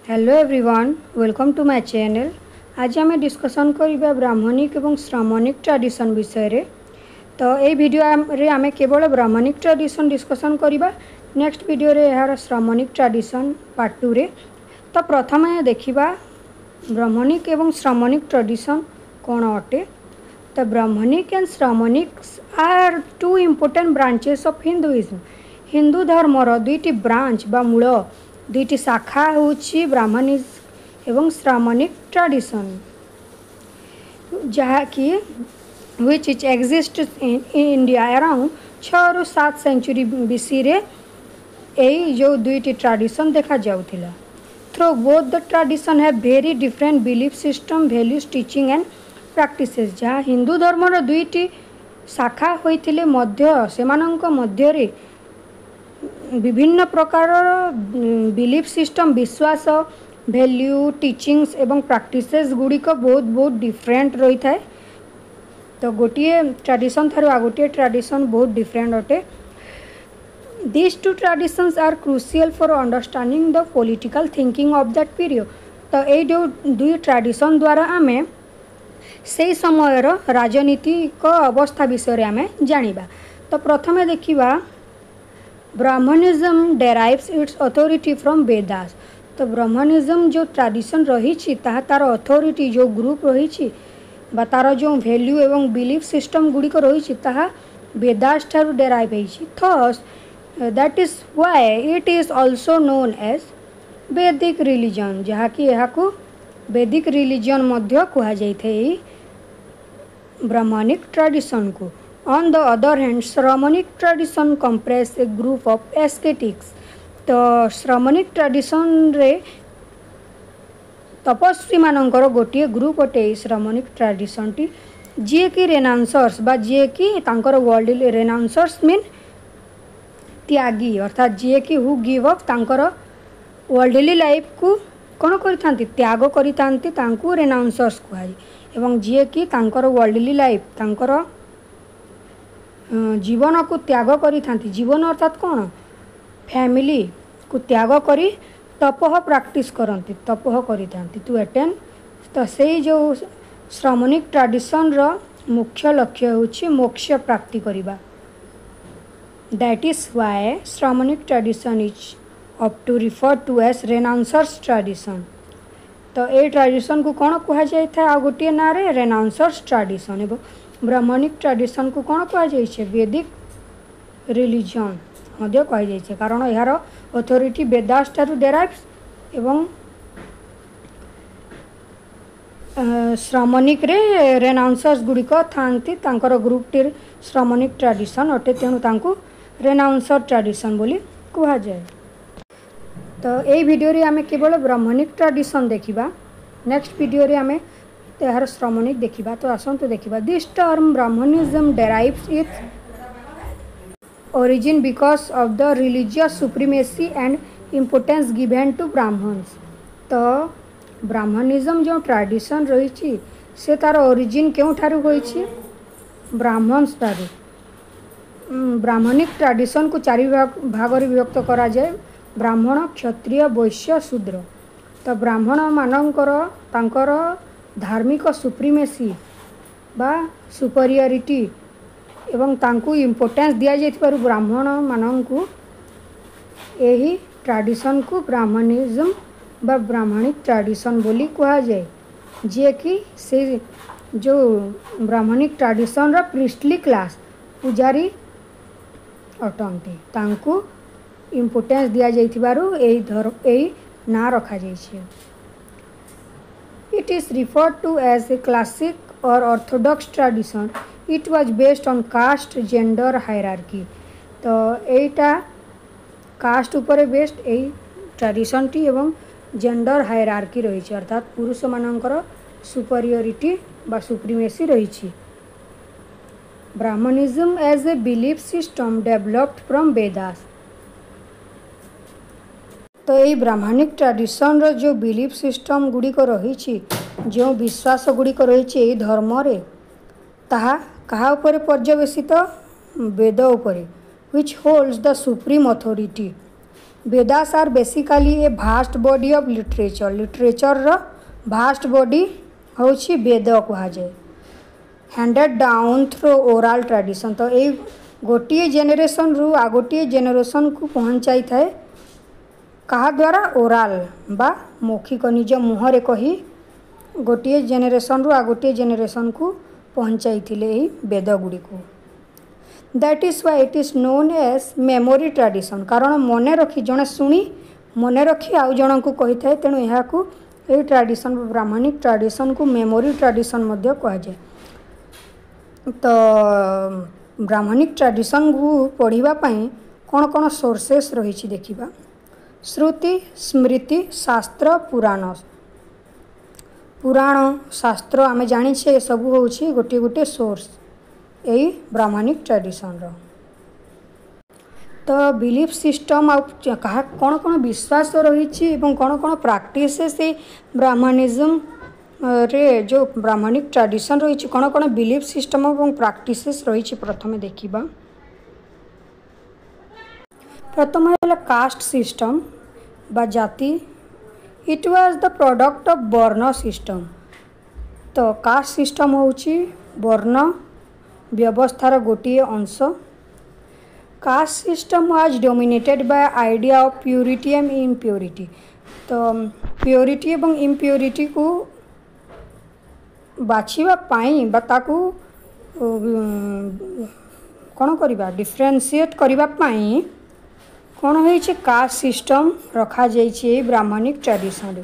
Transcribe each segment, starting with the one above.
Hello everyone welcome to my channel. आज आम discussion करबा ब्राह्मणिक एवं श्रामणिक ट्रेडिशन विषय रे। तो ये वीडियो रे आमे केवल ब्राह्मणिक ट्रेडिशन डिस्कसन करबा। नेक्स्ट वीडियो रे यार श्रामणिक ट्रेडिशन पार्ट 2 रे। तो प्रथम देखिबा ब्राह्मणिक एवं श्रामणिक ट्रेडिशन कौन अटे। तो Brahmanic and Shramanic are two important branches of Hinduism. Hindu धर्मर दुईटी ब्रांच बा मूल दुईटी शाखा होची ब्राह्मणिक एवं श्रामणिक ट्रेडिशन, जहाँकि which is exist in India around 6 ରୁ 7 सेंचुरी बीसी रे यही जो दुईटी ट्रेडिशन देखा जाउथिला। Through both the tradition have very different belief system values teaching and practices. जहाँ हिंदू धर्मर दुईटी शाखा होइथिले मध्य सेमानंक मध्य रे विभिन्न प्रकार बिलीफ सिस्टम विश्वास वैल्यू टीचिंग्स एवं प्रैक्टिसेस गुड़िक बहुत बहुत डिफरेंट रही थाए। तो गोटे ट्रेडिशन थारु आ गोटे ट्रेडिशन बहुत डिफरेंट अटे। These two traditions are crucial for understanding the political thinking of that period। तो ये जो दुई ट्रेडिशन द्वारा आमे से समयर राजनीतिक अवस्था विषय आमे जानिबा। तो प्रथमे देखिबा Brahmanism derives its authority from Vedas. तो ब्राह्मणिज्म जो ट्रेडिशन रही तार अथॉरिटी जो ग्रुप रही तार जो वैल्यू एवं बिलीफ सिस्टम गुड़िक रही वेदास ठारू डेराइव होइछि। Thus that is why it is also known as Vedic religion, जहाँकि यहाँ वैदिक रिलीजन मध्य कहा जाइए ब्राह्मणिक ट्रेडिशन को। On the other hand, Shramanic tradition comprise a group of ascetics. तो श्रामणिक ट्रेडिशन रे तपस्वी मानकर गोटे ग्रुप अटे श्रामणिक ट्रेडिशन टी, जी कि रेनाउंसर्स बा जी कि तांकर वर्ल्डली रेनाउंसर्स मीन त्यागी, अर्थात जी कि हु गिव अप तांकर वर्ल्डली लाइफ को कौन करिथांती त्याग करिथांती तांकू रेनाउंसर्स कहै। एवं जी कि तांकर वर्ल्डली लाइफ तांकर जीवन को त्याग करी थांती। जीवन अर्थात कौन फैमिली को त्याग करी तपह प्रैक्टिस करती तपह करी थांती टू अटेन। तो से जो श्रामणिक ट्रेडिशन रो मुख्य लक्ष्य होछि मोक्ष प्राप्ति करिबा। That is why Shramanic tradition is up to refer to as renouncers tradition. तो ये ट्रेडिशन को कौन कहा जाए था आ गोटे ना रे रेनाउंसर्स ट्रेडिशन। एवं ब्राह्मणिक ट्रेडिशन को कौन कहा जाए वैदिक रिलीजन मध्य कहा जाए, कारण यार अथॉरिटी वेदास ठारू डेराइव्स एवं श्रामणिक रे रेनाउंसर्स गुड़िक थांती तांकर ग्रुप टी श्रामणिक ट्रेडिशन अटे, तेणु तांको रेनाउंसर ट्रेडिशन बोली कहा जाए। तो ये वीडियो रे आमे केवल ब्राह्मणिक ट्रेडिशन देखिबा। नेक्स्ट वीडियो रे आमे यार श्रामणिक देखिबा। तो आसंतु देखिबा this term Brahmanism derives its origin because of the religious supremacy and importance given to Brahmans. तो ब्राह्मणिज्म जो ट्रेडिशन रही से तार ओरिजिन क्यों ठारू होइछि ब्राह्मण्स ठारू। ब्राह्मणिक ट्रेडिशन को 4 भाग रे विभक्त करा जाए, ब्राह्मण क्षत्रिय वैश्य शूद्र। तो ब्राह्मण मानकर तांकर धार्मिक सुप्रीमेसी बा सुपरियरिटी एवं तांकू इम्पोर्टेंस दिया जाइथिबारु ब्राह्मण मानंकु यही ट्रेडिशन को ब्राह्मणिज्म बा ब्राह्मणिक ट्रेडिशन बोली कहा जाए, जे कि से जो ब्राह्मणिक ट्रेडिशन रा प्रिस्टली क्लास पुजारी अटंती तांकू इम्पोर्टेंस दिया जाइथिबारु एही ना रखा जाइछे। It is referred to as a classic or orthodox tradition. It was based on caste gender hierarchy। तो एटा कास्ट ऊपर बेस्ड यही ट्रेडिशन टी एवं जेंडर हायरार्की रही, अर्थात पुरुष मानकर सुपरियरिटी बा सुप्रीमेसी रही। Brahmanism as a belief system developed from Vedas. तो ये ब्राह्मणिक ट्रेडिशन रो जो बिलीफ सिस्टम गुड़िक रही जो विश्वास गुड़िक रही धर्म रे ताहा कहा उपरे पर्यवेसित वेद उपरे which holds the supreme authority। Vedas are basically a vast body of literature literature रो भास्ट बॉडी होची वेद कहा जाए handed down through oral tradition तो ये गोटे जेनेरेशन रु आ गोटे जेनेरेशन को पहुँचाई थाए कहा द्वारा ओराल बा मौखिक निज मुहरे कही गोटे जेनेरेशन रु आ गोटे जेनेरेशन को पहुँचाई थिले वेद गुड़ी को that is why it is known as memory tradition कारण मन रखी जड़े शुणी मन रखी आउ जन को कही थाए तेणु यहाँ ये ट्रेडिशन ब्राह्मणिक ट्रेडिशन को मेमोरी ट्रेडिशन मध्य कहा जाए तो ब्राह्मणिक ट्रेडिशन को पढ़िबा पई कौन कौन सोर्सेस रही देखिबा श्रुति स्मृति शास्त्र पुराण पुराण शास्त्र आमे जानी छे सब होची गोटे गोटे सोर्स यही ब्राह्मणिक ट्रेडिशन रो तो बिलीफ सिस्टम आ कहा कौन कौन विश्वास रही एवं कौन कौन प्रैक्टिस से ब्राह्मणिज्म रे जो ब्राह्मणिक ट्रेडिशन रही कौन कौन बिलीफ सिस्टम और प्रैक्टिस रही प्रथम देखिबा प्रथम है कास्ट सिस्टम बा जाति it was the product of वर्ण सिस्टम तो कास्ट सिस्टम होची वर्ण व्यवस्थार गोटे अंश cast system was dominated by idea of purity and impurity तो प्योरिटी एवं इम्प्योरिटी को बाछिबा पाई बा ताकू कौन करवा डिफरेंशिएट करबा पाई कौन होइछे कास्ट सिस्टम रखा जाइछे Brahmanic tradition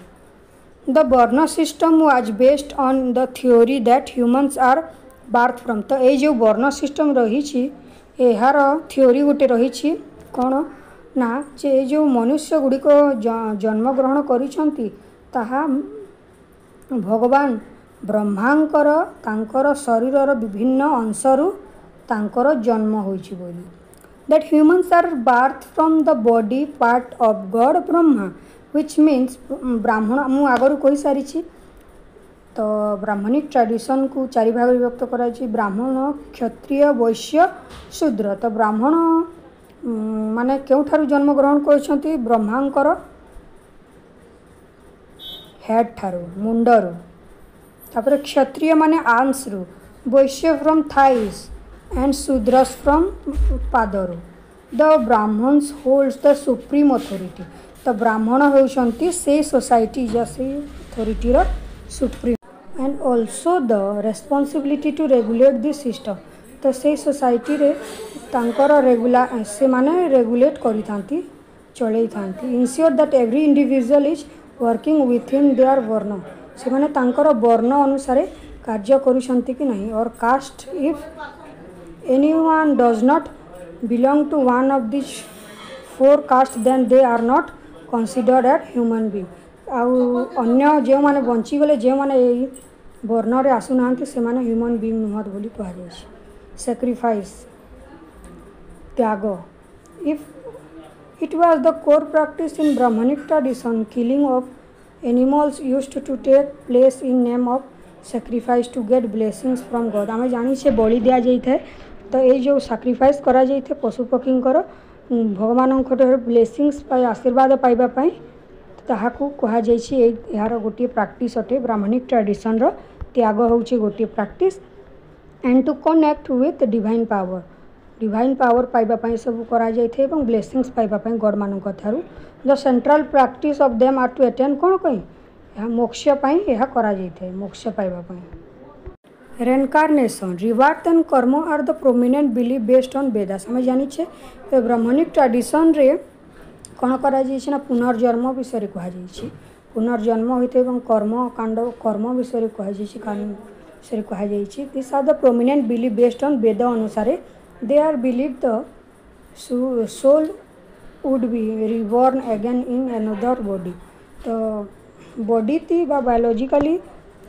the varna system was based on the theory that humans are birth from तो ये जो वर्ण सिस्टम रही यार थ्योरी गोटे रही कौन ना जे जो मनुष्य गुड़िक जन्म ग्रहण करिसंती ताहा भगवान ब्रह्मांकर तांकर शरीरर विभिन्न अंशरू तांकर जन्म होइछि बोली that humans are birth from the body part of god Brahma which means Brahman मु आगरू कहि सारी तो ब्राह्मणिक ट्रेडिशन को चारि भाग विभक्त कराई ब्राह्मण क्षत्रिय वैश्य शूद्र तो ब्राह्मण माने केउठारु जन्म ग्रहण करछंती ब्रह्मांकर हेड ठारू मुंडरू तापर क्षत्रिय माने आर्म्स रु Vaishya from thighs and Shudras from पादरू the Brahmans holds the supreme authority तो ब्राह्मण होउछंती से सोसाइटी जैसे अथॉरिटी रो supreme and also the responsibility to regulate this system तो से सोसाइटी रे तांकर रेगुला से माने रेगुलेट करी थांती चले थांती ensure that every individual is working within their varna से माने तांकर वर्ण अनुसार कार्य करूछंती कि नहीं और caste if anyone does not belong to one of this four caste then they are not considered at human being आउ अन्य जो माने बंची गले जो माने वर्ण रे आसु नांती से माने ह्यूमन बीइंग नुहत बोली कहा जाय सैक्रिफाइस त्याग if it was the core practice in Brahmanic tradition killing of animals used to take place in name of sacrifice to get blessings from god आमे जानी छे बलि दिया जाय थे तो ये जो सैक्रिफाइस करा जाय थे पशु पक्षींकर भगवान ब्लेसिंग्स पाई आशीर्वाद पाइबा पाई ताहाकू कहा जाय यार गोटे प्रैक्टिस अटे ब्राह्मणिक ट्रेडिशन रो त्याग होउची गोटे practice and to connect with divine power पाइबा पाई सब करा जाय थे एवं ब्लेसिंग्स पाइबा पाई गॉड मानक थारु the central practice of them are to attain कोन कई या मोक्ष पाई यह करा जाय थे मोक्ष पाइबा पाई reincarnation rebirth and karma are the prominent belief based on Vedas हमें जानी छे ब्राह्मणिक ट्रेडिशन रे कौन करा ना पुनर्जन्म विषय कहुई पुनर्जन्म होते एवं कर्म कांड कर्म विषय विषय कहुई this are the prominent belief based on Veda अनुसार they are believe the soul would be reborn again in another body तो बॉडी ती बायोलॉजिकली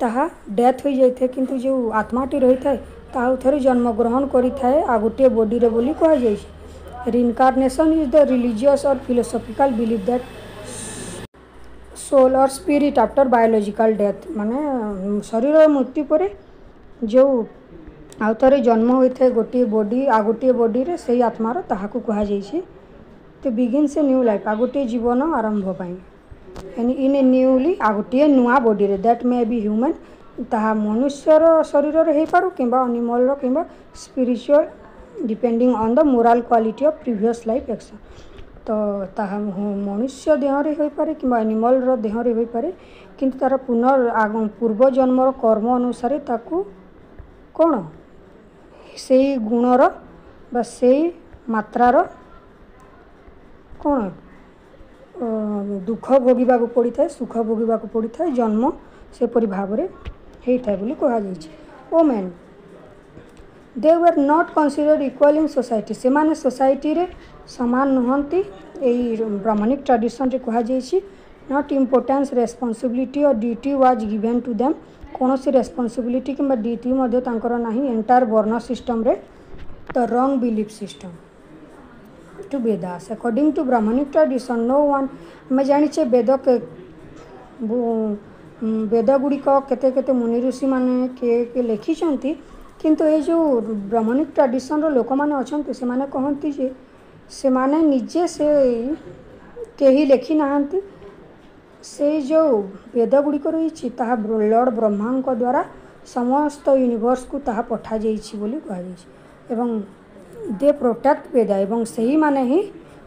ताहा डेथ हो जाए किंतु जो आत्माटी रही थाए ताहा थरे जन्म ग्रहण करी थाए आ गोटे बॉडी रे बोली कहा जाय Reincarnation is the religious or philosophical belief that soul or spirit after biological death माने शरीर मृत्यु पर जो आउ थे जन्म होता है गोटे बॉडी आ गोटे बॉडी रे से आत्मार ताहाकू कहा जाइए तो बिगिन्स ए न्यू लाइफ आ गोटे जीवन आरंभ पाई इन ए न्यूली आ गोटे नुआ बॉडी रे दैट मे बी ह्यूमन ताहा मनुष्यर शरीर रे हो पारू कि एनिमल रो कि spiritual depending on the moral quality of previous life action तो ताहा मनुष्य देह रे हो पारे कि एनिमल रो देह रे हो पारे किंतु तार पूर्व जन्मर कर्म अनुसार ताकू कौन से गुणर बा से मात्रार कौन दुख भोगवा पड़ी था सुख भोगवा पड़ी था जन्म सेपरी भाव में होता है बोली कहुई women they were not considered equal in society से माने सोसाइटी रे समान नुहंती यही ब्राह्मणिक ट्रेडिशन रे कहुई नॉट इम्पोर्टेंस रेस्पॉन्सिबिलिटी और duty was given to them कौन सी रेस्पॉन्सिबिलिटी कि ड्यूटी नहीं एंटायर वर्ण सिस्टम रे the wrong belief system to Vedas according to Brahmanic tradition no one मैं जाचे वेद गुड़िक केते मुनि ऋषि मैंने किए लिखिं किंतु ये जो ब्राह्मणिक ट्रेडिशन लोक मैंने अच्छा से मैंने कहती जे से माने निजे से कहीं लिखि ना से जो वेद गुड़िक रही लॉर्ड ब्रह्मा द्वारा समस्त यूनिवर्स को ताहा पठा जाइछि बोली कहा एवं दे प्रोटेक्ट वेद एवं सही माने ही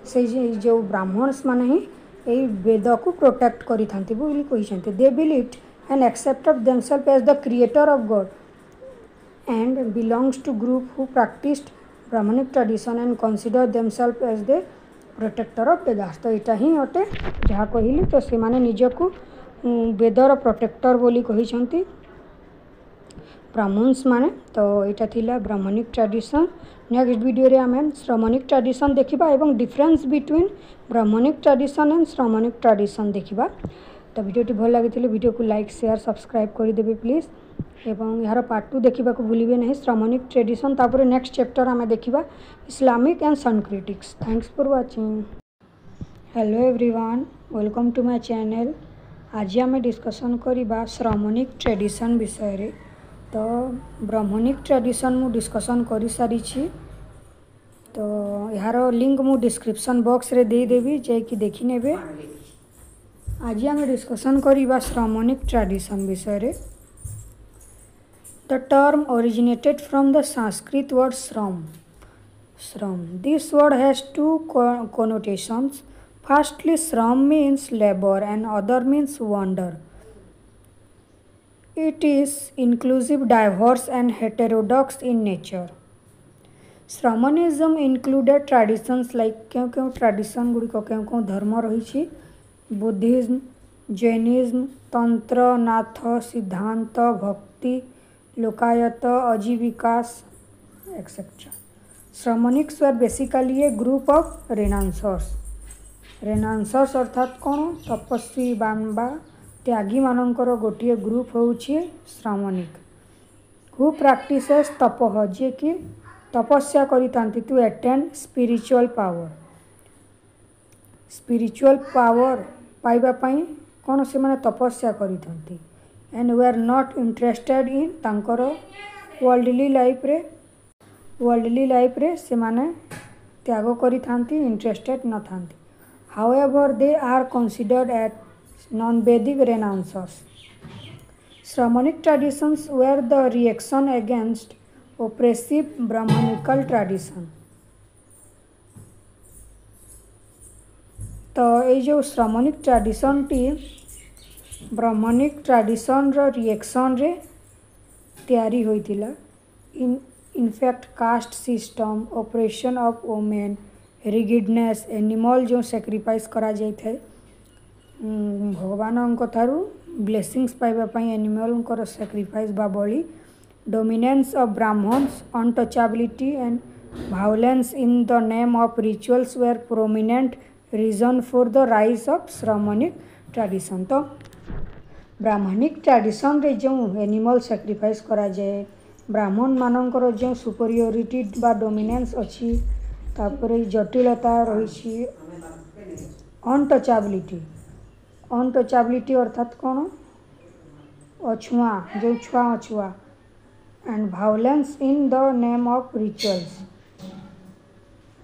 से जो ब्राह्मण्स माने ही यही वेद को प्रोटेक्ट करी थांती बोली कही they believed and accepted themselves as the creator of god and belongs to group who practised Brahmanic tradition and consider themselves as the protector of Vedas तो यहाँ ही अटे जहाँ कहली तो से माने निजको वेदर प्रोटेक्टर बोली कही ब्राह्मण्स माने तो यहाँ थिला ब्राह्मणिक ट्रेडिशन नेक्स्ट वीडियो रे आम श्रमणिक ट्रेडिशन देखा एवं difference between Brahmanic tradition and Shramanic tradition देखा तो वीडियोटी भल लगी वीडियो को लाइक शेयर सब्सक्राइब करदेवे प्लीज एवं यार पार्ट 2 देखा भूलिए नहीं श्रमणिक ट्रेडिशन तापर नेक्स्ट चैप्टर आम देखा इस्लामिक एंड सन critics thanks for watching hello everyone welcome to my channel आज आम डिस्कसन करवा श्रमणिक ट्रेडिशन विषय रे तो ब्राह्मणिक ट्रेडिशन मु डिस्कसन कर सारी तो यार लिंक मु डिस्क्रिप्शन बॉक्स रे दे देवी जाकि देखी नेबे आज आम डिस्कसन करवा श्रमणिक ट्रेडिशन विषय रे the term originated from the Sanskrit word shram this word has two connotations firstly श्रम means labor and other means wonder. It is inclusive, diverse and heterodox in nature. Shamanism included traditions like क्यों tradition गुड़िक क्यों धर्म रही Buddhism Jainism Tantra Nath Siddhanta Bhakti Lokayata Ajivikas etcetera. Shramanics were basically a group of renouncers अर्थात कौन तपस्वी बाम्बा त्यागी मानकर गोटे ग्रुप होउछि श्रमणिक हु प्रैक्टिसेस तपह जे कि तपस्या करितांती टू अटेन स्पिरिचुअल पावर पाइबा पई कौन से माने तपस्या करितांती and we are not interested in तांकर वर्ल्डली लाइफ रे से माने त्याग करितांती इंटरेस्टेड न थांती. However they are considered at non-Vedic renouncers. Shramanic traditions were the reaction against oppressive Brahmanical tradition. तो ये जो श्रमणिक ट्रेडिशन टी ब्राह्मणिक ट्रेडिशन रो रिएक्शन रे तैयारी होइतिला. In fact caste system oppression of women rigidness animal जो सैक्रिफाइस करा जाय थे भगवान ठारू ब्लेसिंग्स पाइबापी एनिमल सैक्रिफाइस बा बलि dominance of Brahmins untouchability and violence in the name of rituals were prominent reason for the rise of Shramanic tradition. तो ब्राह्मणिक ट्रेडिशन रे जो एनिमल सैक्रिफाइस करा जाए ब्राह्मण मानकर जो सुपरियोरिटी बा डोमिनेंस अच्छी तापर जटिलता रही अनटचेबिलिटी अर्थात कौन अछुआ जो छुआ अछुआ and violence in the name of rituals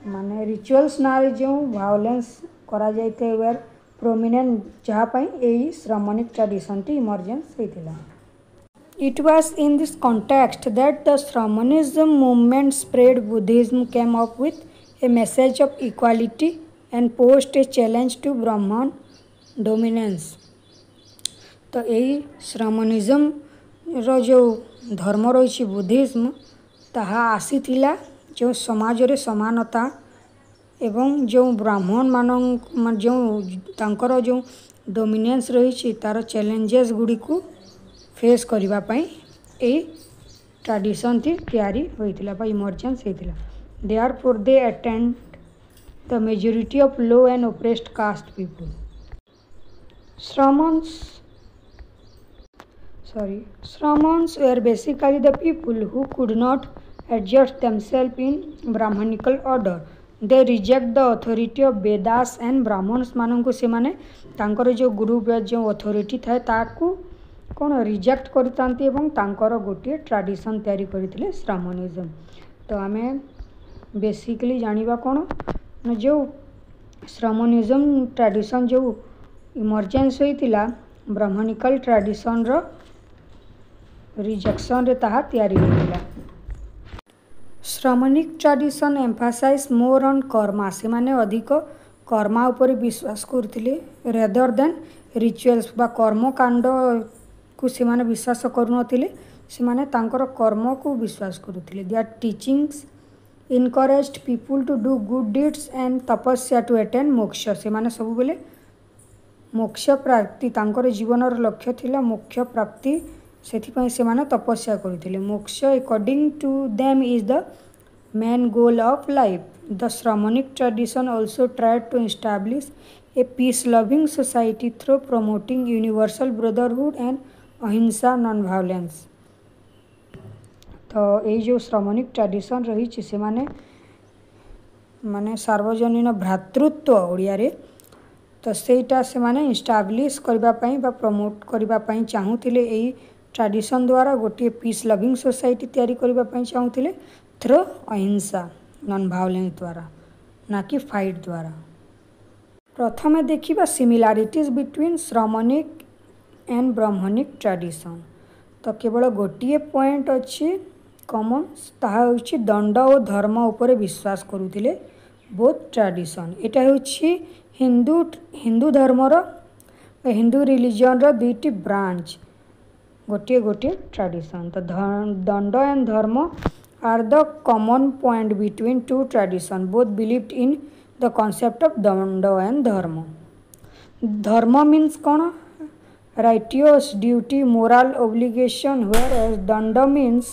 माने रिचुअल्स ना जो वायोलेंस करा जाइते वेर प्रोमिनेंट जहाँपाई यही श्रमणिक ट्रेडिशन टी इमर्जेंस होता। It was in this context that the Shamanism movement spread. Buddhism came up with a message of equality and posed a challenge to Brahman dominance. तो यही श्रमनिज्म रो जो धर्म रही बुद्धिज्म ताहा आसीथिला जो समाज रे समानता एवं जो ब्राह्मण मान जो तांकर जो डोमिनेंस रही तार चैलेंजेस गुड़ी को फेस करने ये ट्रेडिशन थी तैयारी होता इमर्जेंस होता। Therefore they attend the majority of low and oppressed caste people. Shramans were basically the people who could not adjust themselves in Brahmanical order. They reject the authority of Vedas and Brahmans मानक से माने तांकर जो गुरु जो authority थाए ताकू कौन reject करते गोटे ट्रेडिशन तैयारी करते श्रामनिज्म। तो आमे बेसिकली जानिबा कौन जो श्रामनिज्म ट्रेडिशन जो इमर्जेंस होइतिला ब्राह्मणिकल ट्रेडिशन रो रिजेक्शन रे ताहा तैयारी होइतिला। Shramanic tradition emphasize more on karma से माने अधिक कर्मा ऊपर विश्वास करथिले रेदर देन रिचुअल्स बा कर्मकांड को से माने विश्वास करुनथिले से माने तांकर कर्म को विश्वास करुथिले। Their teachings encouraged people to do good deeds and tapasya to attain moksha से माने सब बेले मोक्ष प्राप्ति तांकर जीवनर लक्ष्य थिला मोक्ष प्राप्ति सेथिपई से माने तपस्या करुथिले। मोक्ष according to them is the main goal of life. The Shramanic tradition also tried to establish a peace loving society through promoting universal brotherhood and ahimsa non violence. तो ये जो श्रामनिक ट्रेडिशन रही से माने सार्वजनीन भ्रातृत्व ओडिया रे तो सेटा से माने इस्टाब्लिश करबापई बा प्रमोट करबापई चाहूतिले एई ट्रेडिशन द्वारा गोटे पीस लविंग सोसाइटी तैयारी करबापई चाहूतिले थ्रू अहिंसा नॉन वायलेंस द्वारा ना कि फाइट द्वारा। प्रथमे देखिबा सिमिलारिटीज बिटवीन श्रामनिक एंड ब्राह्मणिक ट्रेडिशन। तो केवल गोटे पॉइंट अच्छी कॉमन ताहा होछि दंड और धर्म उपरे विश्वास करुथिले बोथ ट्रेडिशन। एटा होछि हिंदू धर्मर हिंदू रिलीजन रो दुईटी ब्रांच गोटे गोटे ट्रेडिशन। तो danda and dharma are the common point between two tradition both believed in the concept of danda and dharma. Dharma means कौन righteous duty moral obligation whereas danda means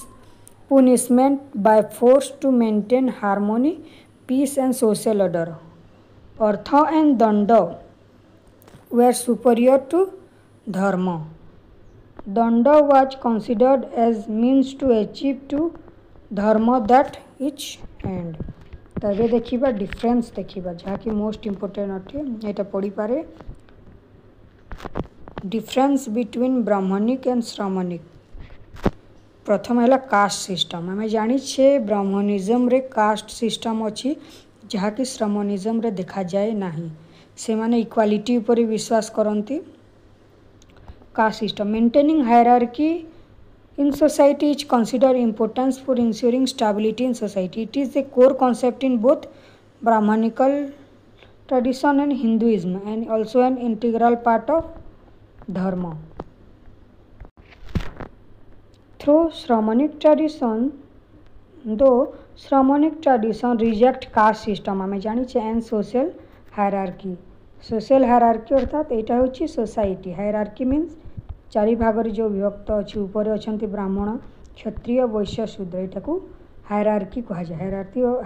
punishment by force to maintain harmony peace and social order. Artha and danda were superior to dharma. Danda was considered as means to achieve to dharma that each end। तबे देखिबा difference देखिबा जहाँकि most important अटे एटा पढ़ी पारे difference between Brahmanic and श्रामनिक। प्रथम है cast system. आम जानी ब्राह्मणिज्म रे कास्ट सिस्टम अच्छी जहाँकि श्रामनिज्म रे देखा जाए नहीं। से माने इक्वालिटी ऊपर विश्वास करती। Caste system maintaining hierarchy in society is consider importance for ensuring stability in society. It is a core concept in both Brahmanical tradition and Hinduism and also an integral part of dharma. Through Shramanic tradition though Shramanic tradition reject caste system आम जानी and social hierarchy. Social hierarchy अर्थात यहाँ हूँ society. Hierarchy means चारि भाग जो विभक्त अच्छी ऊपर अच्छा ब्राह्मण क्षत्रिय वैश्य शूद्र यहाँ को हायरार्की कह जाए।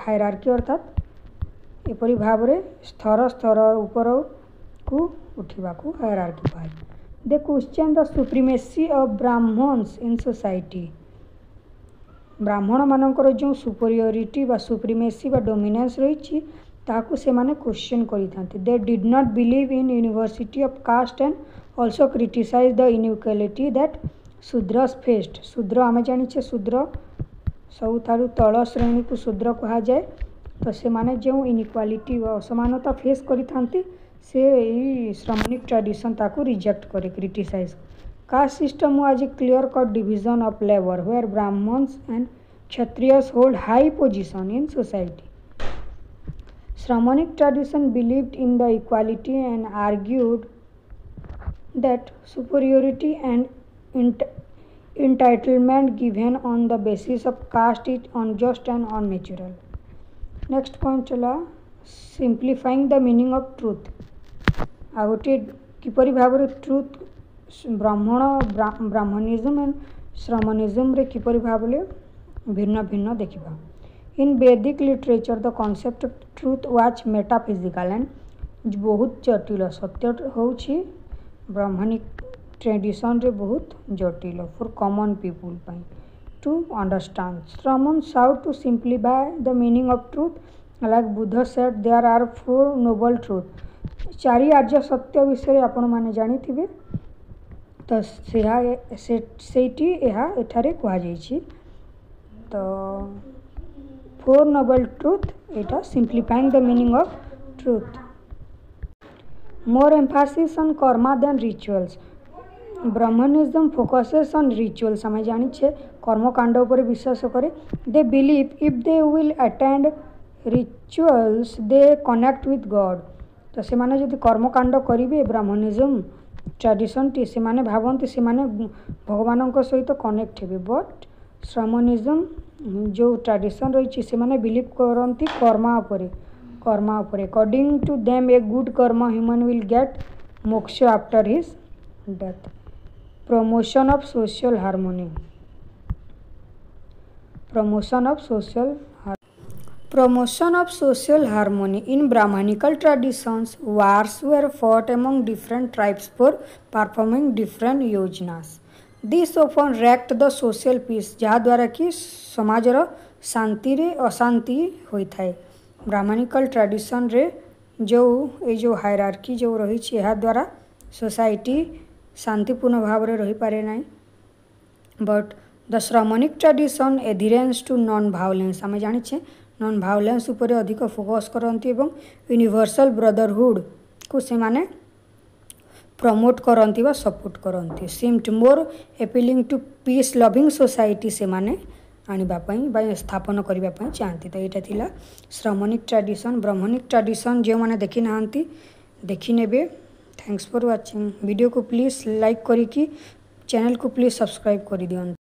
हायरार्की अर्थात एपरी भाव में स्तर स्तर ऊपर को उठा को हायरार्की कह। They question the supremacy of Brahmins in society. Brahmin मानकर जो सुपरियोरिटी बा सुप्रीमेसी बा डोमिनेंस रही ताकू से माने क्वेश्चन करिथांती। They did not believe in university of caste and also criticize the inequality that Shudras faced. Shudra आम जानी शूद्र सबुठारु तल श्रेणी को शूद्र कह जाए तो से माने जो इनइक्वालिटी व असमानता फेस करी थांती से ई श्रमणिक ट्रेडिशन ताको रिजेक्ट करे criticise. Caste system was a clear cut division of labour where Brahmans and Kshatriyas hold high position in society. Shramanic tradition believed in the equality and argued that superiority and entitlement given on the basis of caste is unjust and unnatural. Next point चला simplifying the meaning of truth. आ गोटे किपरि भाव truth Brahmanism and श्रमणिज्म रे किपरि भाव भिन्न भिन्न देखा। In Vedic literature the concept of truth was metaphysical and बहुत जटिल। सत्य होछि ब्राह्मणिक ट्रेडिशन रे बहुत जटिल फॉर कॉमन पीपुल पाई to understand. Shramana sought to simplify the meaning of truth like Buddha said there are 4 noble truth. चारि आर्य सत्य विषय आपण माने जानि थिबे तो सेठी एहा एठारे कहा जाइछि। तो 4 noble truth it is simplifying the meaning of truth. More emphasis on karma than rituals. Brahmanism focuses on rituals. हमें जानी छे कर्म कांड पर विश्वास करे। They believe if they will attend rituals they connect with God. तो से माने जदि कर्म कांड करिवे ब्राह्मणिज्म ट्रेडिशन टी से माने भावंती से माने भगवान सहित कनेक्ट हेबे। बट श्रमणिज्म जो ट्रेडिशन रही से माने बिलीव करती कर्मा उपरे according to them a good karma human will get moksha after his death. Promotion of social harmony. Promotion of social harmony in Brahmanical traditions, wars were fought among different tribes for performing different yojnas. This often wrecked the social peace, जहाँद्वारा कि समाजर शांति रे अशांति होता है। Brahminical tradition रे जो hierarchy जो रही है द्वारा सोसाइटी शांतिपूर्ण भाव रे रही पारे नहीं। But the Shramanic tradition adherence to non violence. आम जानी नॉन भायोलेंस उपर अधिक फोकस करती एवं यूनिवर्सल ब्रदरहुड को से माने प्रमोट करती व सपोर्ट करती। Seemed more एपिलिंग to piece loving society से माने आने स्थापन करने चाहती। तो यहाँ थिला श्रमणिक ट्रेडिशन। ब्राह्मणिक ट्रेडिशन जो मैंने देखी ना देखी नेबे। Thanks for watching. वीडियो को प्लीज़ लाइक करी चैनल को प्लीज़ सब्सक्राइब कर दियंतु।